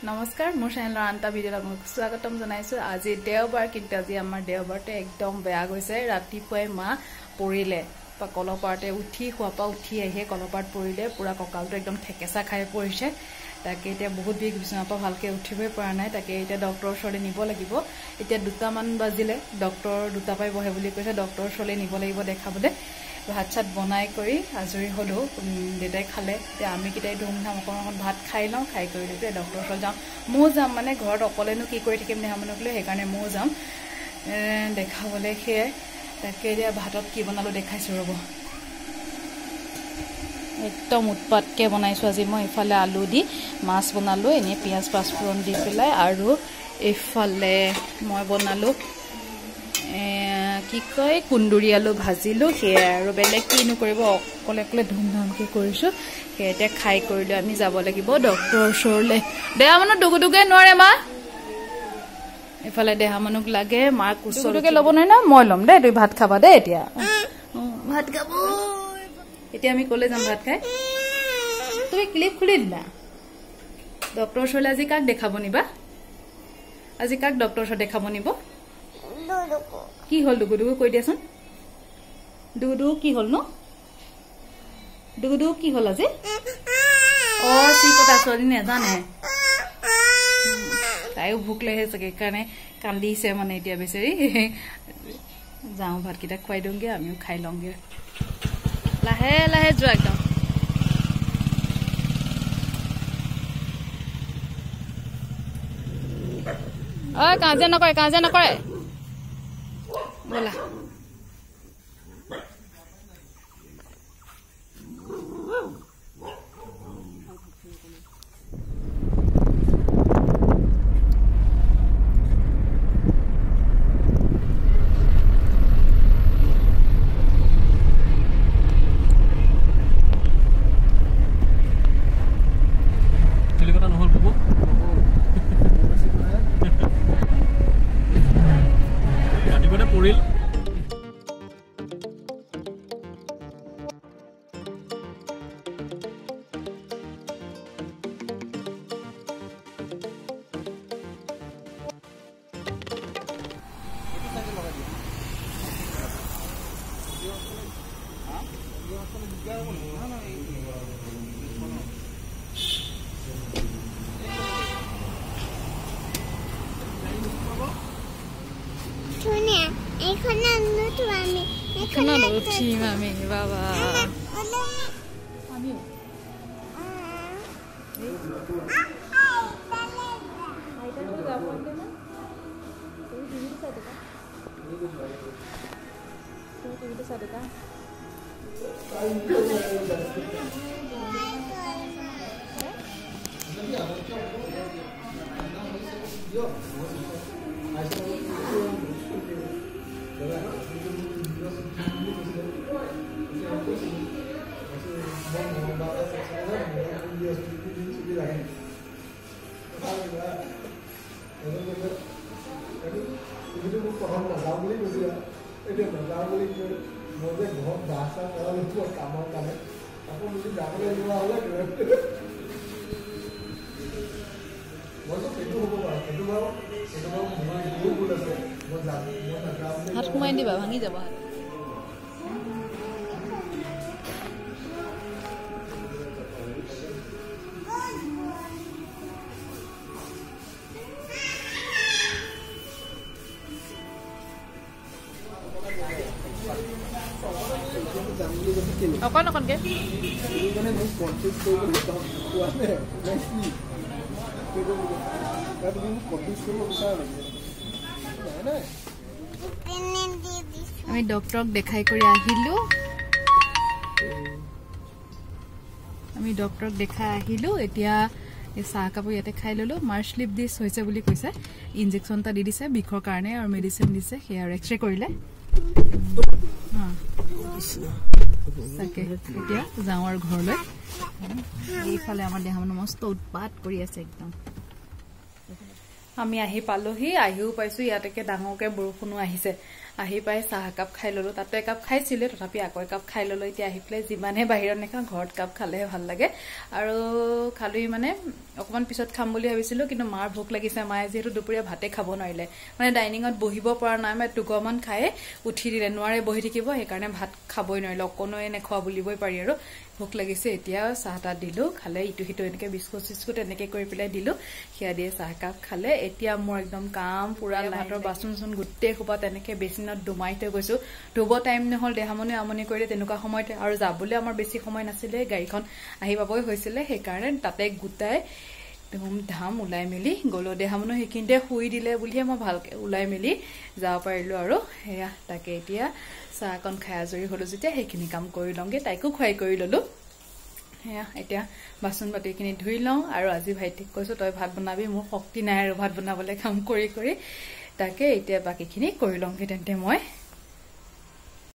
নমস্কাৰ মোৰ চেনেলৰ আনটা ভিডিঅ'ত আপোনাক স্বাগতম জনাইছো। আজি দেওবাৰ, কিন্তু আজি আমাৰ দেওবাৰতে একদম বেয়া গৈছে। ৰাতিপুৱাই মা পৰিলে, কলপাৰতে উঠি খোৱাপা উঠি আহি কলপাৰত পৰিলে, পুৰা কঁকালটো একদম ঠেকেচা খাই পৰিছে। তাকে এতিয়া বহুত বিষ, বিচনাৰ পৰা ভালকে উঠিবই পৰা নাই। তাকে এতিয়া ডক্টৰৰ ওচৰলৈ নিব লাগিব। এতিয়া 2টামান বাজিলে, ডক্টৰ 2টা পাই বহে বুলি কৈছে। ডক্টৰৰ ওচৰলৈ নিব লাগিব দেখাবলৈ। ভাত চাত বনাই কৰি আজৰি হ'লো, দেউতাই খালে। এতিয়া আমি কেইটাই ধুমধাম অকণ ভাত খাই লওঁ, খাই কৰি লৈ পেলাই ডক্টৰৰ ওচৰত যাওঁ। ময়ো যাম, মানে ঘৰত অকলেনো কি কৰি থাকিম দেহামনক লৈ, সেইকাৰণে ময়ো যাম দেখাবলৈ। সেয়াই তাকে এতিয়া ভাতত কি বনালোঁ দেখাইছোঁ ৰ'ব। একদম উৎপাতকৈ বনাইছোঁ আজি মই। এইফালে আলু দি মাছ বনালোঁ, এনেই পিঁয়াজ পাঁচফোৰণ দি পেলাই, আৰু এইফালে মই বনালোঁ কি কয় কুন্দুৰি আলু ভাজিলোঁ। সেয়াই আৰু বেলেগ কিনো কৰিব, অকলে অকলে ধুমধামকৈ কৰিছোঁ। সেয়া এতিয়া খাই কৰিলোঁ আমি যাব লাগিব ডক্টৰৰ ওচৰলৈ। দেহা মানুহ দুগুদুগে নোৱাৰে মা। এইফালে দেহা মানুহ লাগে, মাক ওচৰকে ল'ব নোৱাৰে না, মই ল'ম দেই, তুমি ভাত খাবা দেই। এতিয়া ভাত খাব। এতিয়া আমি ক'লে যাম ভাত খাই? তুমি ক্লিপ খুলি দিলা। ডক্টৰৰ ওচৰলৈ আজি কাক দেখাব নিবা? আজি কাক ডক্টৰৰ ওচৰত দেখাব নিব? কি হ'ল দুগুদুগু কৈ দিয়াচোন। দুগুদুগু কি হ'ল নো? দুগুদুগু কি হ'ল আজি? চি কথা ছোৱালী নেজানে, তাইও ভোক লাগে চাগে, সেইকাৰণে কান্দিছে মানে এতিয়া বেচেৰি। যাওঁ ভাতকেইটা খুৱাই দিওঁগে, আমিও খাই লওঁগে। লাহে লাহে যোৱা একদম। কাজিয়া নকৰে, কাজিয়া নকৰে, ব'লা। উঠিম আমি বাবা। হাত সোমাই দিবা, ভাঙি যাব হাত। অকণ অকণকে আমি ডক্টৰক দেখাই কৰি আহিলো। এতিয়া চাহ কাপোৰ ইয়াতে খাই ললো। মাৰ শ্লিপ ডিছ হৈছে বুলি কৈছে, ইনজেকশ্যন এটা দি দিছে বিষৰ কাৰণে আৰু মেডিচিন দিছে। সেয়া আৰু এক্সৰে কৰিলে। তাকে এতিয়া যাওঁ আৰু ঘৰলৈ। এইফালে আমাৰ দেহা মানুহ মস্ত উৎপাত কৰি আছে একদম। আমি আহি পালোহি আহিও পাইছো ইয়াতে ডাঙৰকে বৰষুণো আহিছে আহি পাই চাহ কাপ খাই ললো তাতে একাপ খাইছিলে তথাপি আকৌ একাপ খাই ললো এতিয়া আহি প্লে যিমানে বাহিৰত নেখাও ঘৰত কাপ খালেহে ভাল লাগে আৰু খালি মানে অকমান পিছত খাম বুলি ভাবিছিলো কিন্তু মাৰ ভোক লাগিছে মায়ে যেহেতু দুপৰীয়া ভাতে খাব নোৱাৰিলে মানে ডাইনিঙত বহিব পৰা নাই মানে টুকমান খাই উঠি দিলে নোৱাৰে বহি থাকিব সেইকাৰণে ভাত খাবই নোৱাৰিলে অকনোৱে নেখোৱা বুলিবই পাৰি আৰু ভোক লাগিছে এতিয়া চাহটা দিলো খালে ইটো হিটো এনেকে বিস্কুট সিস্কুট এনেকে কৰি পেলাই দিলো হিয়া দিয়ে চাহ কাপ খালে এতিয়া মোৰ একদম কাম পুৰা ভাতৰ বাচন চন গুটে খোপা তেনেকে বেচিনত ডুমাই থৈ গৈছো ধুব টাইম নহল দেহামনে আমনি কৰিলে তেনেকুৱা সময়তে আৰু যাবলৈ আমাৰ বেছি সময় নাছিলে গাড়ীখন আহি পাবই হৈছিলে সেইকাৰণে তাতে গুটাই ধুম ধাম ওলাই মেলি গলো দেহামনো সেইখিনিতে শুই দিলে বুলিহে মই ভালকে ওলাই মেলি যাব পাৰিলো আৰু হেয়া তাকে এতিয়া চাহকন খাই আজৰি হলো যেতিয়া সেইখিনি কাম কৰি লওঁগে তাইকো খুৱাই কৰি ললো হেয়া এতিয়া বাচন বাটিখিনি ধুই লওঁ আৰু আজি ভাইটিক কৈছো তই ভাত বনাবি মোৰ শক্তি নাই আৰু ভাত বনাবলৈ কাম কৰি কৰি তাকে এতিয়া বাকিখিনি কৰি লওঁগে তেন্তে মই